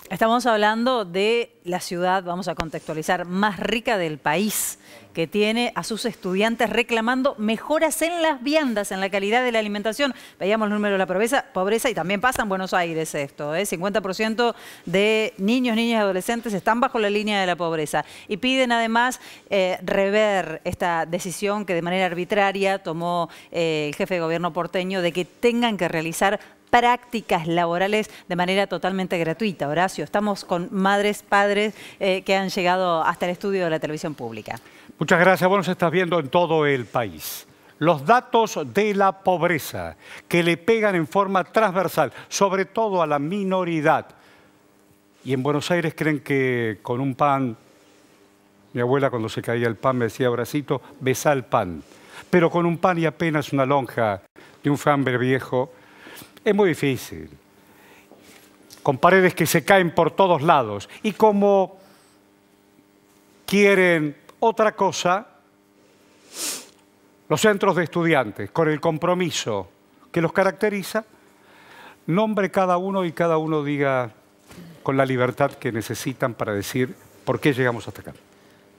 Estamos hablando de la ciudad, vamos a contextualizar, más rica del país, que tiene a sus estudiantes reclamando mejoras en las viandas, en la calidad de la alimentación. Veíamos el número de la pobreza y también pasa en Buenos Aires esto, 50% de niños, niñas y adolescentes están bajo la línea de la pobreza. Y piden además rever esta decisión que de manera arbitraria tomó el jefe de gobierno porteño de que tengan que realizar prácticas laborales de manera totalmente gratuita. Horacio, estamos con madres, padres que han llegado hasta el estudio de la televisión pública. Muchas gracias. Bueno, se está viendo en todo el país. Los datos de la pobreza que le pegan en forma transversal, sobre todo a la minoridad. Y en Buenos Aires creen que con un pan, mi abuela cuando se caía el pan me decía, Horacito, besá el pan. Pero con un pan y apenas una lonja de un fiambre viejo, es muy difícil, con paredes que se caen por todos lados. Y como quieren otra cosa, los centros de estudiantes, con el compromiso que los caracteriza, nombre cada uno y cada uno diga con la libertad que necesitan para decir por qué llegamos hasta acá.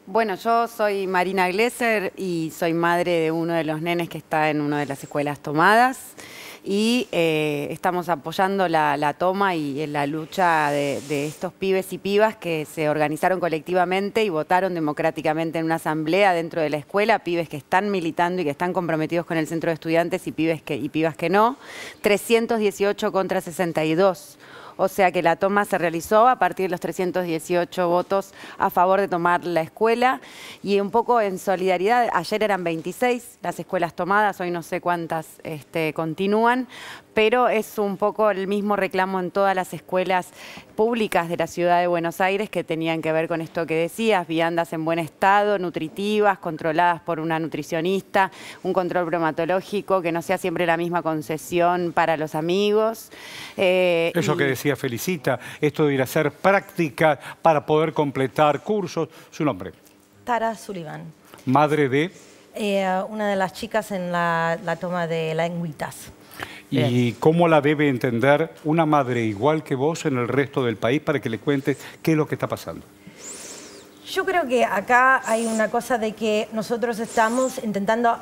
Bueno, yo soy Marina Glesser y soy madre de uno de los nenes que está en una de las escuelas tomadas. Y estamos apoyando la toma y la lucha de estos pibes y pibas que se organizaron colectivamente y votaron democráticamente en una asamblea dentro de la escuela, pibes que están militando y que están comprometidos con el centro de estudiantes y pibas que no, 318 contra 62. O sea que la toma se realizó a partir de los 318 votos a favor de tomar la escuela y un poco en solidaridad, ayer eran 26 las escuelas tomadas, hoy no sé cuántas continúan, pero es un poco el mismo reclamo en todas las escuelas públicas de la ciudad de Buenos Aires que tenían que ver con esto que decías, viandas en buen estado, nutritivas, controladas por una nutricionista, un control bromatológico, que no sea siempre la misma concesión para los amigos. Eso que decía Felicita, esto de ir a hacer práctica para poder completar cursos. ¿Su nombre? Tara Sullivan. Madre de... una de las chicas en la toma de lengüitas. ¿Y cómo la debe entender una madre igual que vos en el resto del país para que le cuentes qué es lo que está pasando? Yo creo que acá hay una cosa de que nosotros estamos intentando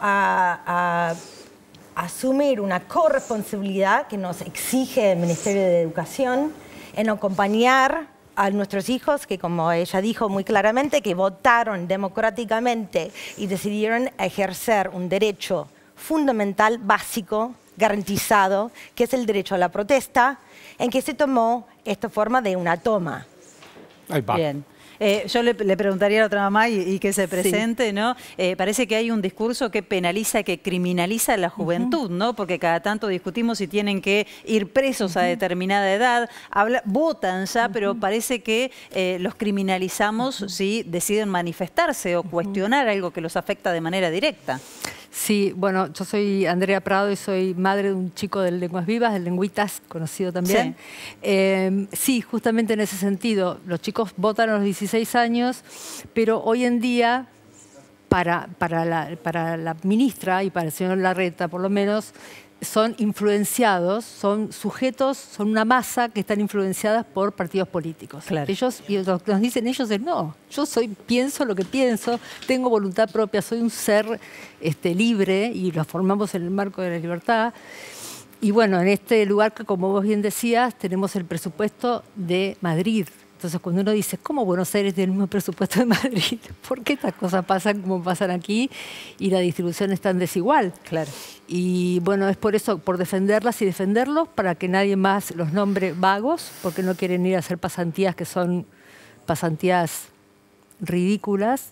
asumir una corresponsabilidad que nos exige el Ministerio de Educación en acompañar a nuestros hijos que, como ella dijo muy claramente, que votaron democráticamente y decidieron ejercer un derecho fundamental, básico, garantizado, que es el derecho a la protesta, en que se tomó esta forma de una toma. Ahí va. Bien. Yo le preguntaría a la otra mamá y que se presente, sí. ¿No? Parece que hay un discurso que penaliza, que criminaliza a la juventud, ¿no? Porque cada tanto discutimos si tienen que ir presos a determinada edad, votan ya, pero parece que los criminalizamos si deciden manifestarse o cuestionar algo que los afecta de manera directa. Sí, bueno, yo soy Andrea Prado y soy madre de un chico de Lenguas Vivas, de Lengüitas, conocido también. Sí. Sí, justamente en ese sentido. Los chicos votan a los 16 años, pero hoy en día, para la ministra y para el señor Larreta, por lo menos, son influenciados, son sujetos, son una masa que están influenciadas por partidos políticos. Claro. Ellos, y lo que nos dicen ellos es no, yo pienso lo que pienso, tengo voluntad propia, soy un ser libre y lo formamos en el marco de la libertad. Y bueno, en este lugar que, como vos bien decías, tenemos el presupuesto de Madrid. Entonces, cuando uno dice, ¿cómo Buenos Aires tiene el mismo presupuesto de Madrid? ¿Por qué estas cosas pasan como pasan aquí y la distribución es tan desigual? Claro. Y bueno, es por eso, por defenderlas y defenderlos, para que nadie más los nombre vagos, porque no quieren ir a hacer pasantías que son pasantías ridículas,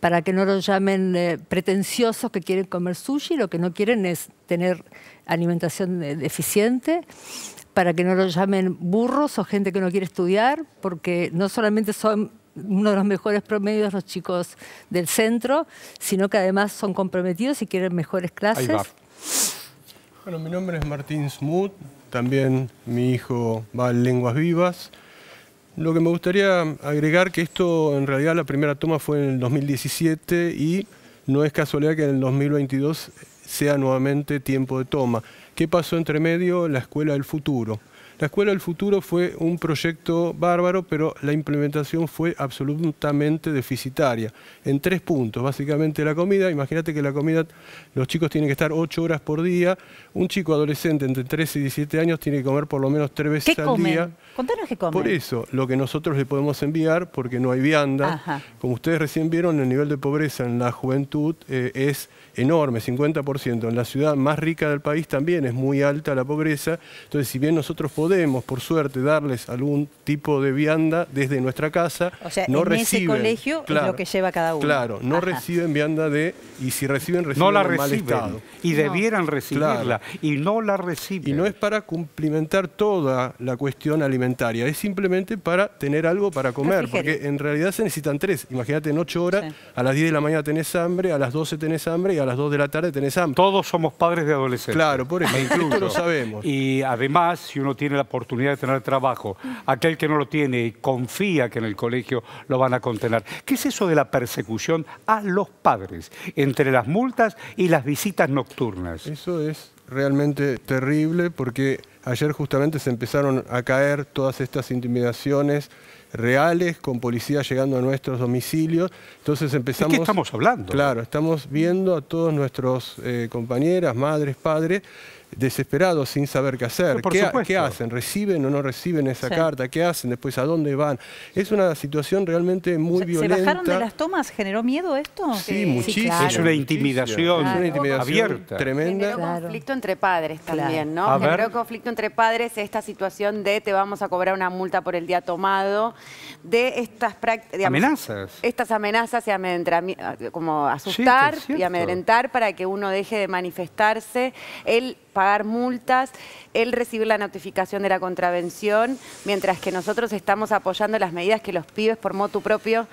para que no los llamen pretenciosos que quieren comer sushi, lo que no quieren es tener alimentación deficiente, para que no los llamen burros o gente que no quiere estudiar, porque no solamente son uno de los mejores promedios los chicos del centro, sino que además son comprometidos y quieren mejores clases. Ahí va. Bueno, mi nombre es Martín Smoot, también mi hijo va en Lenguas Vivas. Lo que me gustaría agregar que esto, en realidad, la primera toma fue en el 2017 y no es casualidad que en el 2022 sea nuevamente tiempo de toma. ¿Qué pasó entre medio? La Escuela del Futuro. La Escuela del Futuro fue un proyecto bárbaro, pero la implementación fue absolutamente deficitaria. En 3 puntos, básicamente la comida. Imagínate que la comida, los chicos tienen que estar 8 horas por día. Un chico adolescente entre 13 y 17 años tiene que comer por lo menos 3 veces ¿Qué al comen? día. Contanos qué comen. Por eso, lo que nosotros le podemos enviar, porque no hay vianda, Ajá. como ustedes recién vieron, el nivel de pobreza en la juventud es enorme, 50%. En la ciudad más rica del país también es muy alta la pobreza. Entonces, si bien nosotros podemos, por suerte, darles algún tipo de vianda desde nuestra casa, O sea, no en reciben, ese colegio es lo que lleva cada uno. Claro, no Ajá. reciben vianda y si reciben, No la en mal reciben estado. y debieran recibirla Claro. y no la reciben. Y no es para cumplimentar toda la cuestión alimentaria, es simplemente para tener algo para comer, Refrigerio. porque en realidad se necesitan 3. Imagínate, en 8 horas, Sí. a las 10 de la mañana tenés hambre, a las 12 tenés hambre y a las 2 de la tarde tenés hambre. Todos somos padres de adolescentes. Claro, por eso, Me esto incluyo. lo sabemos. Y además, si uno tiene la oportunidad de tener trabajo, aquel que no lo tiene y confía que en el colegio lo van a contener. ¿Qué es eso de la persecución a los padres entre las multas y las visitas nocturnas? Eso es realmente terrible porque ayer justamente se empezaron a caer todas estas intimidaciones reales con policías llegando a nuestros domicilios. Entonces empezamos... ¿De qué estamos hablando? Claro, estamos viendo a todos nuestros compañeras, madres, padres, desesperados sin saber qué hacer. Pero por ¿Qué supuesto. hacen? ¿Reciben o no reciben esa Sí. carta? ¿Qué hacen? Después, ¿a dónde van? Es una situación realmente muy ¿Se violenta. bajaron de las tomas? ¿Generó miedo esto? Sí, muchísimo. claro. Es una intimidación Es una intimidación abierta. tremenda. Generó Claro. conflicto entre padres también, ¿no? A ver. Generó conflicto entre padres esta situación de te vamos a cobrar una multa por el día tomado, de estas prácticas... Amenazas. Estas amenazas y como asustar es cierto. y amedrentar para que uno deje de manifestarse, el pagar multas, el recibir la notificación de la contravención, mientras que nosotros estamos apoyando las medidas que los pibes por motu propio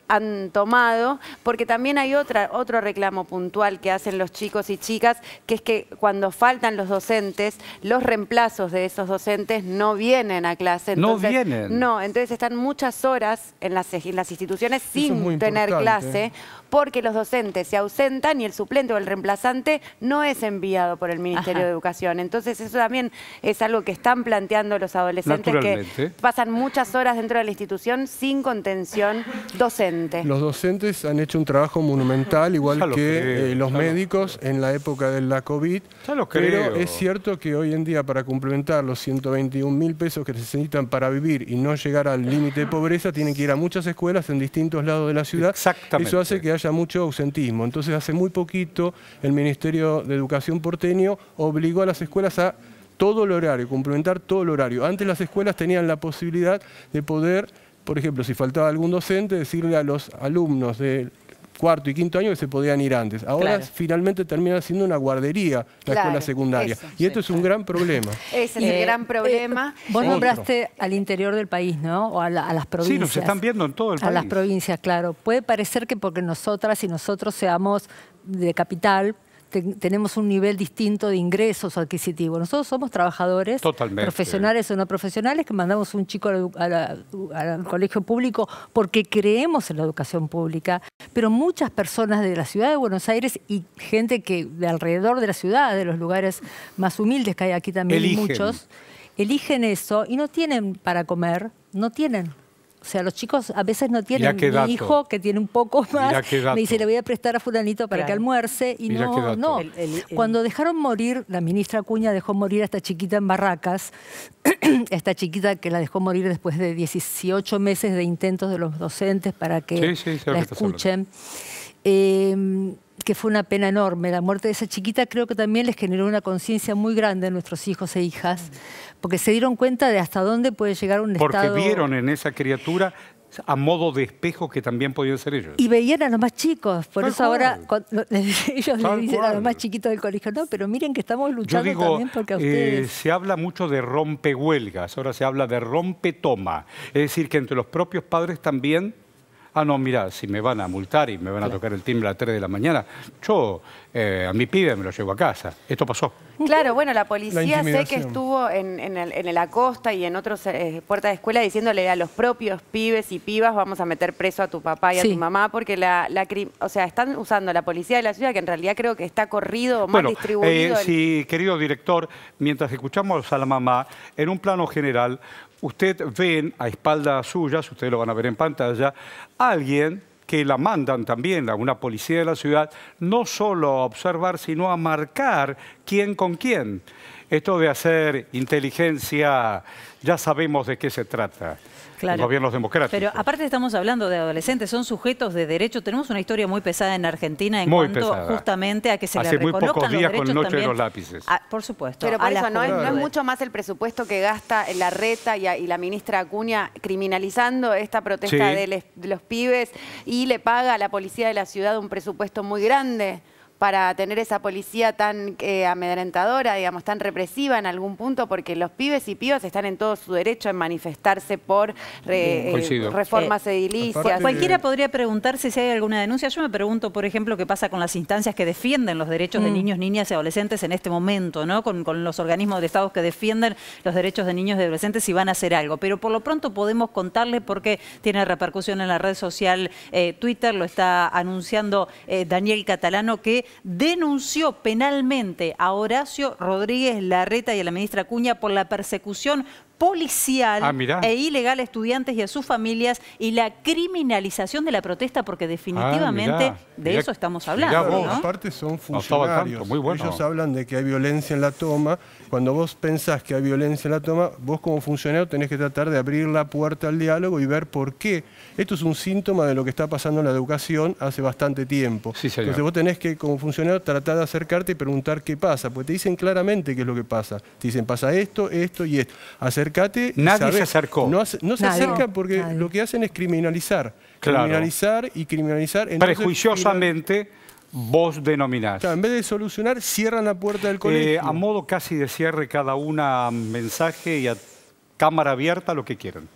han tomado, porque también hay otro reclamo puntual que hacen los chicos y chicas, que es que cuando faltan los docentes, los reemplazos de esos docentes no vienen a clase. No Entonces, vienen. No, entonces están muchas horas en las instituciones es sin muy tener importante. clase, porque los docentes se ausentan y el suplente o el reemplazante no es enviado por el Ministerio Ajá. de Educación. Entonces eso también es algo que están planteando los adolescentes, que Naturalmente. pasan muchas horas dentro de la institución sin contención docente. Los docentes han hecho un trabajo monumental, igual Ya lo que creo, los ya lo médicos en la época de la COVID. Ya lo Pero creo. es cierto que hoy en día, para complementar los 121.000 pesos que se necesitan para vivir y no llegar al límite de pobreza, tienen que ir a muchas escuelas en distintos lados de la ciudad. Exactamente. Eso hace que haya mucho ausentismo. Entonces, hace muy poquito, el Ministerio de Educación porteño obligó a las escuelas a todo el horario, complementar todo el horario. Antes las escuelas tenían la posibilidad de poder, por ejemplo, si faltaba algún docente, decirle a los alumnos del cuarto y quinto año que se podían ir antes. Ahora Claro. finalmente termina siendo una guardería la Claro, escuela secundaria. eso, Y esto es un gran problema. Ese es el gran problema. Vos Otro. nombraste al interior del país, ¿no? O a las provincias. Sí, nos están viendo en todo el A las país. provincias, claro. Puede parecer que porque nosotras y nosotros seamos de capital, tenemos un nivel distinto de ingresos adquisitivos. Nosotros somos trabajadores, Totalmente. profesionales o no profesionales, que mandamos un chico al colegio público porque creemos en la educación pública, pero muchas personas de la ciudad de Buenos Aires y gente que de alrededor de la ciudad, de los lugares más humildes que hay aquí también, Eligen. muchos, eligen eso y no tienen para comer, no tienen. O sea, los chicos a veces no tienen. Mirá qué dato. Mi hijo, que tiene un poco más, Mirá qué dato. me dice, le voy a prestar a fulanito para que Claro. almuerce. Y Mirá qué dato. no. Cuando dejaron morir, la ministra Acuña dejó morir a esta chiquita en Barracas, esta chiquita que la dejó morir después de 18 meses de intentos de los docentes para que Sí, sí, sé lo la que estás hablando. escuchen. Que fue una pena enorme. La muerte de esa chiquita creo que también les generó una conciencia muy grande a nuestros hijos e hijas, porque se dieron cuenta de hasta dónde puede llegar un Porque estado... vieron en esa criatura a modo de espejo que también podían ser ellos. Y veían a los más chicos, por Tal eso ahora cual. ellos Tal le dicen a cual. los más chiquitos del colegio, no, pero miren que estamos Yo luchando digo, también porque a ustedes... se habla mucho de rompehuelgas, ahora se habla de rompetoma. Es decir, que entre los propios padres también ah, no, mira, si me van a multar y me van a tocar el timbre a las 3 de la mañana, yo a mi pibe me lo llevo a casa. Esto pasó. Claro, bueno, la policía sé que intimidación. estuvo en la costa y en otros puertas de escuela diciéndole a los propios pibes y pibas vamos a meter preso a tu papá y a Sí. tu mamá porque o sea, están usando la policía de la ciudad que en realidad creo que está corrido, mal Bueno, distribuido. sí, querido director, mientras escuchamos a la mamá, en un plano general, usted ven a espaldas suyas, ustedes lo van a ver en pantalla, a alguien que la mandan también a una policía de la ciudad, no solo a observar, sino a marcar quién con quién. Esto de hacer inteligencia, ya sabemos de qué se trata. Claro. Gobiernos democráticos. Pero aparte estamos hablando de adolescentes, son sujetos de derecho. Tenemos una historia muy pesada en Argentina en Muy cuanto pesada. justamente a que se Hace le muy reconozcan pocos los días con derechos Noche de también. los Lápices. Por supuesto. Pero por a la eso no es juventud. mucho más el presupuesto que gasta la Reta y la ministra Acuña criminalizando esta protesta Sí. de los pibes y le paga a la policía de la ciudad un presupuesto muy grande para tener esa policía tan amedrentadora, digamos, tan represiva en algún punto, porque los pibes y pibas están en todo su derecho en manifestarse por Coincido. reformas edilicias. aparte- Cualquiera podría preguntarse si hay alguna denuncia. Yo me pregunto, por ejemplo, qué pasa con las instancias que defienden los derechos de niños, niñas y adolescentes en este momento, ¿no? Con los organismos del Estado que defienden los derechos de niños y adolescentes, si van a hacer algo. Pero por lo pronto podemos contarle porque tiene repercusión en la red social Twitter, lo está anunciando Daniel Catalano, que denunció penalmente a Horacio Rodríguez Larreta y a la ministra Acuña por la persecución policial mirá. e ilegal a estudiantes y a sus familias y la criminalización de la protesta, porque definitivamente mirá, de mirá, eso estamos mirá hablando, vos. ¿no? Aparte son No estaba al funcionarios. tanto, muy bueno. Ellos hablan de que hay violencia en la toma. Cuando vos pensás que hay violencia en la toma, vos como funcionario tenés que tratar de abrir la puerta al diálogo y ver por qué. Esto es un síntoma de lo que está pasando en la educación hace bastante tiempo. Sí, señor. Entonces vos tenés que, como funcionario, tratar de acercarte y preguntar qué pasa. Porque te dicen claramente qué es lo que pasa. Te dicen, pasa esto, esto y esto. Acércate y Nadie sabés. se acercó. No se Nadie. acercan porque Nadie. lo que hacen es criminalizar. Claro. Criminalizar y criminalizar. Entonces, Prejuiciosamente, vos denominás. Claro, en vez de solucionar, cierran la puerta del colegio. A modo casi de cierre, cada una mensaje y a cámara abierta, lo que quieran.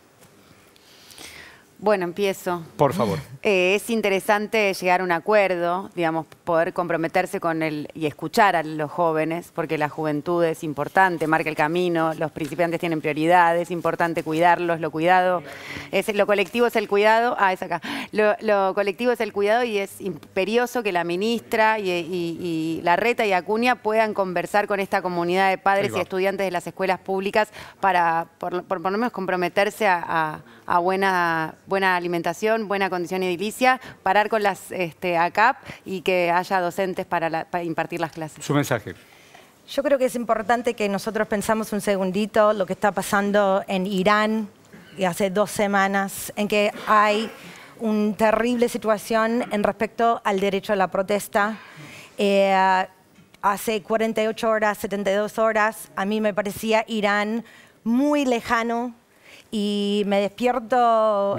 Bueno, empiezo. Por favor. Es interesante llegar a un acuerdo, digamos, poder comprometerse con y escuchar a los jóvenes, porque la juventud es importante, marca el camino, los principiantes tienen prioridad, es importante cuidarlos, lo colectivo es el cuidado, es acá, lo colectivo es el cuidado y es imperioso que la ministra y Larreta y Acuña puedan conversar con esta comunidad de Ahí padres va. y estudiantes de las escuelas públicas para por lo menos comprometerse a buena alimentación, buena condición edilicia, parar con las ACAP y que haya docentes para impartir las clases. Su mensaje. Yo creo que es importante que nosotros pensamos un segundito lo que está pasando en Irán y hace 2 semanas, en que hay una terrible situación en respecto al derecho a la protesta. Hace 48 horas, 72 horas, a mí me parecía Irán muy lejano. Y me despierto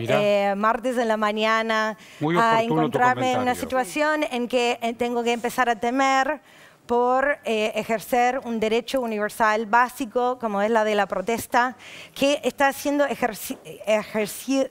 martes en la mañana Muy a oportuno tu encontrarme en una comentario. situación en que tengo que empezar a temer por ejercer un derecho universal básico como es la de la protesta, que está siendo ejercido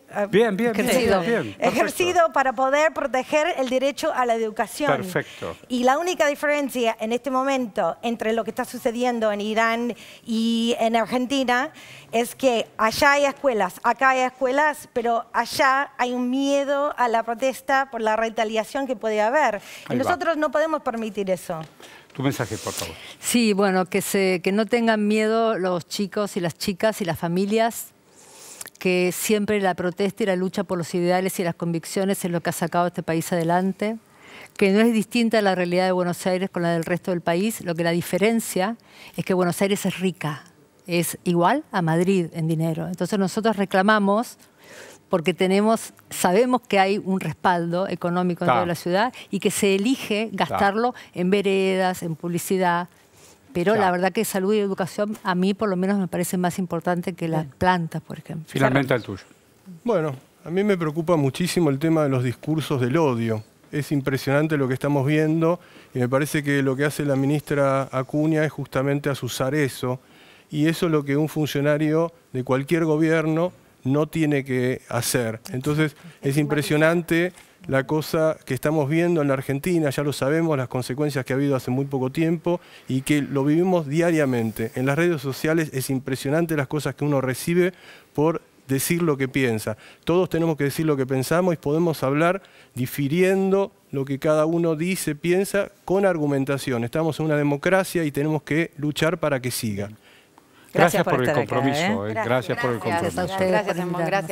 para poder proteger el derecho a la educación. Perfecto. Y la única diferencia en este momento entre lo que está sucediendo en Irán y en Argentina es que allá hay escuelas, acá hay escuelas, pero allá hay un miedo a la protesta por la retaliación que puede haber. Y Ahí va. nosotros no podemos permitir eso. Tu mensaje, por favor. Sí, bueno, que no tengan miedo los chicos y las chicas y las familias, que siempre la protesta y la lucha por los ideales y las convicciones es lo que ha sacado a este país adelante, que no es distinta la realidad de Buenos Aires con la del resto del país, lo que la diferencia es que Buenos Aires es rica, es igual a Madrid en dinero. Entonces nosotros reclamamos porque sabemos que hay un respaldo económico en toda la ciudad y que se elige gastarlo en veredas, en publicidad. Pero la verdad que salud y educación a mí por lo menos me parece más importante que las plantas, por ejemplo. Finalmente el tuyo. Bueno, a mí me preocupa muchísimo el tema de los discursos del odio. Es impresionante lo que estamos viendo y me parece que lo que hace la ministra Acuña es justamente azuzar eso. Y eso es lo que un funcionario de cualquier gobierno no tiene que hacer. Entonces es impresionante la cosa que estamos viendo en la Argentina, ya lo sabemos, las consecuencias que ha habido hace muy poco tiempo y que lo vivimos diariamente. En las redes sociales es impresionante las cosas que uno recibe por decir lo que piensa. Todos tenemos que decir lo que pensamos y podemos hablar difiriendo lo que cada uno dice, piensa, con argumentación. Estamos en una democracia y tenemos que luchar para que siga. Gracias por el estar acá, compromiso. ¿eh? Gracias por el compromiso. Gracias a ustedes. Gracias.